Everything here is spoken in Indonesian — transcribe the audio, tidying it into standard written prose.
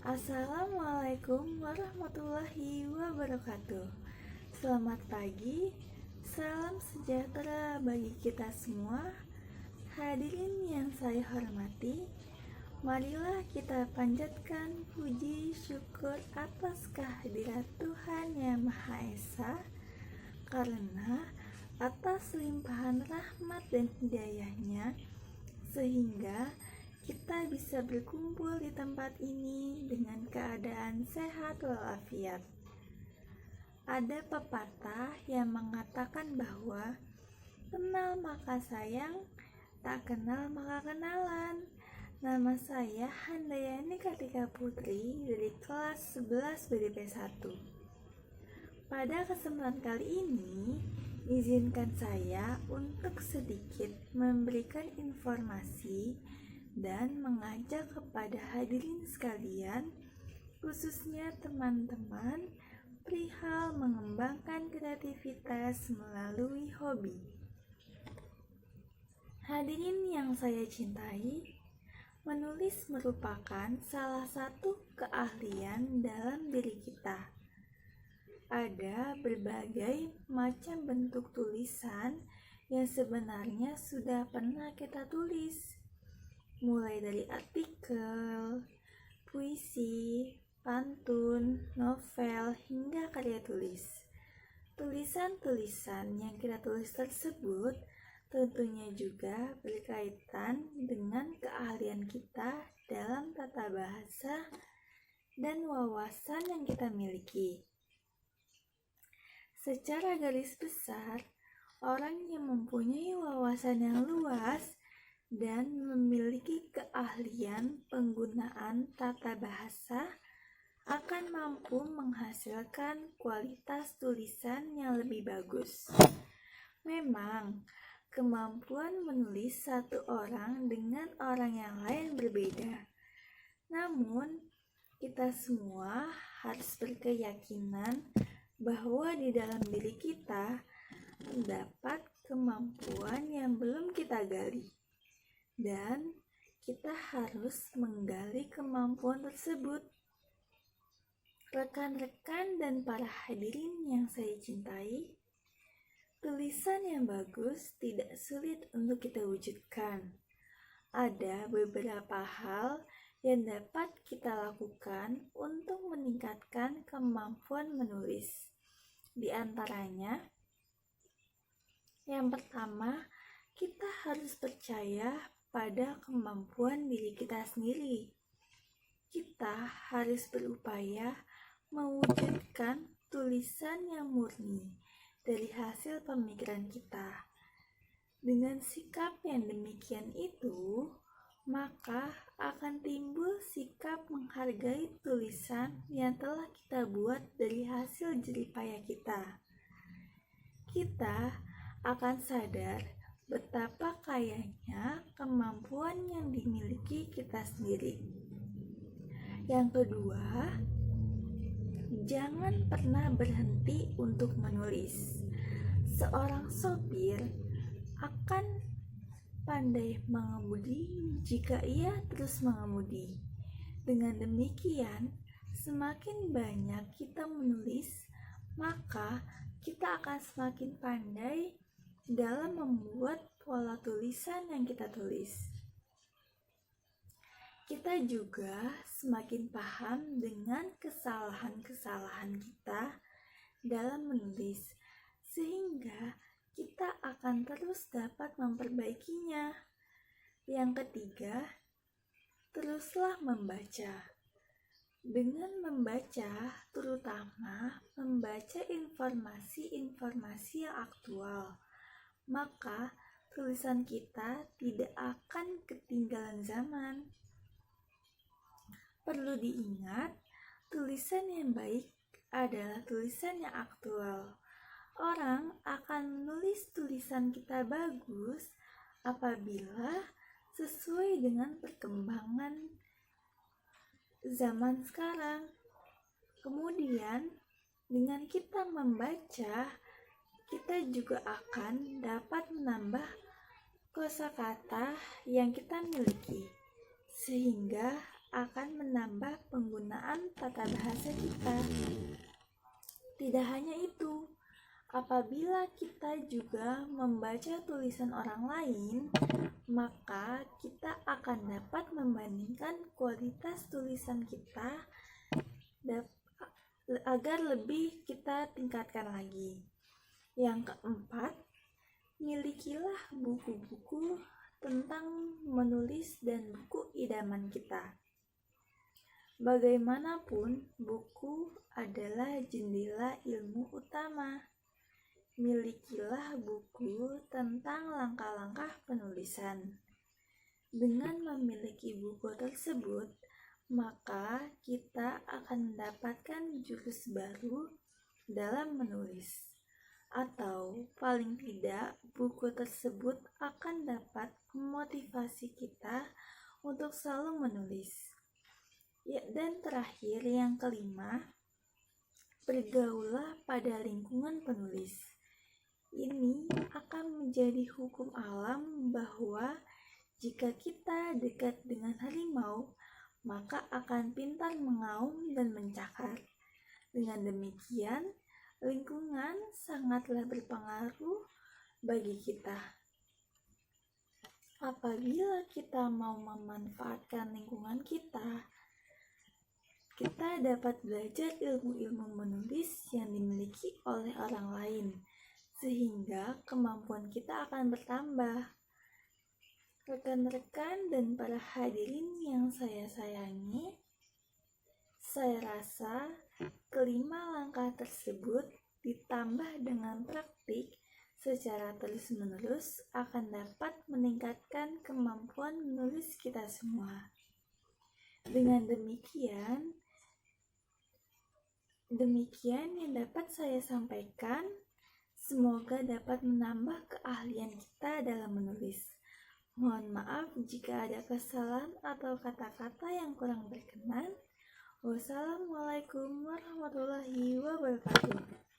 Assalamualaikum warahmatullahi wabarakatuh. Selamat pagi, salam sejahtera bagi kita semua. Hadirin yang saya hormati, marilah kita panjatkan puji syukur atas kehadirat Tuhan Yang Maha Esa, karena atas limpahan rahmat dan hidayahnya sehingga kita bisa berkumpul di tempat ini dengan keadaan sehat walafiat. Ada pepatah yang mengatakan bahwa kenal maka sayang, tak kenal maka kenalan. Nama saya Handayani Kartika Putri dari kelas 11 BDP 1. Pada kesempatan kali ini, izinkan saya untuk sedikit memberikan informasi dan mengajak kepada hadirin sekalian, khususnya teman-teman, perihal mengembangkan kreativitas melalui hobi. Hadirin yang saya cintai, menulis merupakan salah satu keahlian dalam diri kita. Ada berbagai macam bentuk tulisan yang sebenarnya sudah pernah kita tulis, mulai dari artikel, puisi, pantun, novel, hingga karya tulis. Tulisan-tulisan yang kita tulis tersebut tentunya juga berkaitan dengan keahlian kita dalam tata bahasa dan wawasan yang kita miliki. Secara garis besar, orang yang mempunyai wawasan yang luas dan memiliki keahlian penggunaan tata bahasa akan mampu menghasilkan kualitas tulisan yang lebih bagus. Memang, kemampuan menulis satu orang dengan orang yang lain berbeda. Namun, kita semua harus berkeyakinan bahwa di dalam diri kita terdapat kemampuan yang belum kita gali. Dan kita harus menggali kemampuan tersebut. Rekan-rekan dan para hadirin yang saya cintai, tulisan yang bagus tidak sulit untuk kita wujudkan. Ada beberapa hal yang dapat kita lakukan untuk meningkatkan kemampuan menulis. Di antaranya, yang pertama, kita harus percaya pada kemampuan diri kita sendiri. Kita harus berupaya mewujudkan tulisan yang murni dari hasil pemikiran kita. Dengan sikap yang demikian itu, maka akan timbul sikap menghargai tulisan yang telah kita buat dari hasil jeripaya kita. Kita akan sadar betapa kayanya kemampuan yang dimiliki kita sendiri. Yang kedua, jangan pernah berhenti untuk menulis. Seorang sopir akan pandai mengemudi jika ia terus mengemudi. Dengan demikian, semakin banyak kita menulis, maka kita akan semakin pandai dalam membuat pola tulisan yang kita tulis. Kita juga semakin paham dengan kesalahan-kesalahan kita dalam menulis, sehingga kita akan terus dapat memperbaikinya. Yang ketiga, teruslah membaca. Dengan membaca, terutama membaca informasi-informasi yang aktual, maka tulisan kita tidak akan ketinggalan zaman. Perlu diingat, tulisan yang baik adalah tulisan yang aktual. Orang akan menulis tulisan kita bagus apabila sesuai dengan perkembangan zaman sekarang. Kemudian, dengan kita membaca, kita juga akan dapat menambah kosakata yang kita miliki, sehingga akan menambah penggunaan tata bahasa kita. Tidak hanya itu, apabila kita juga membaca tulisan orang lain, maka kita akan dapat membandingkan kualitas tulisan kita agar lebih kita tingkatkan lagi. Yang keempat, milikilah buku-buku tentang menulis dan buku idaman kita. Bagaimanapun, buku adalah jendela ilmu utama. Milikilah buku tentang langkah-langkah penulisan. Dengan memiliki buku tersebut, maka kita akan mendapatkan jurus baru dalam menulis. Atau paling tidak, buku tersebut akan dapat memotivasi kita untuk selalu menulis. Ya, dan terakhir yang kelima, bergaulah pada lingkungan penulis. Ini akan menjadi hukum alam bahwa jika kita dekat dengan harimau, maka akan pintar mengaum dan mencakar. Dengan demikian, lingkungan sangatlah berpengaruh bagi kita. Apabila kita mau memanfaatkan lingkungan kita dapat belajar ilmu-ilmu menulis yang dimiliki oleh orang lain, sehingga kemampuan kita akan bertambah. Rekan-rekan dan para hadirin yang saya sayangi, saya rasa kelima langkah tersebut ditambah dengan praktik secara terus-menerus akan dapat meningkatkan kemampuan menulis kita semua. Dengan demikian yang dapat saya sampaikan. Semoga dapat menambah keahlian kita dalam menulis. Mohon maaf jika ada kesalahan atau kata-kata yang kurang berkenan. Wassalamualaikum warahmatullahi wabarakatuh.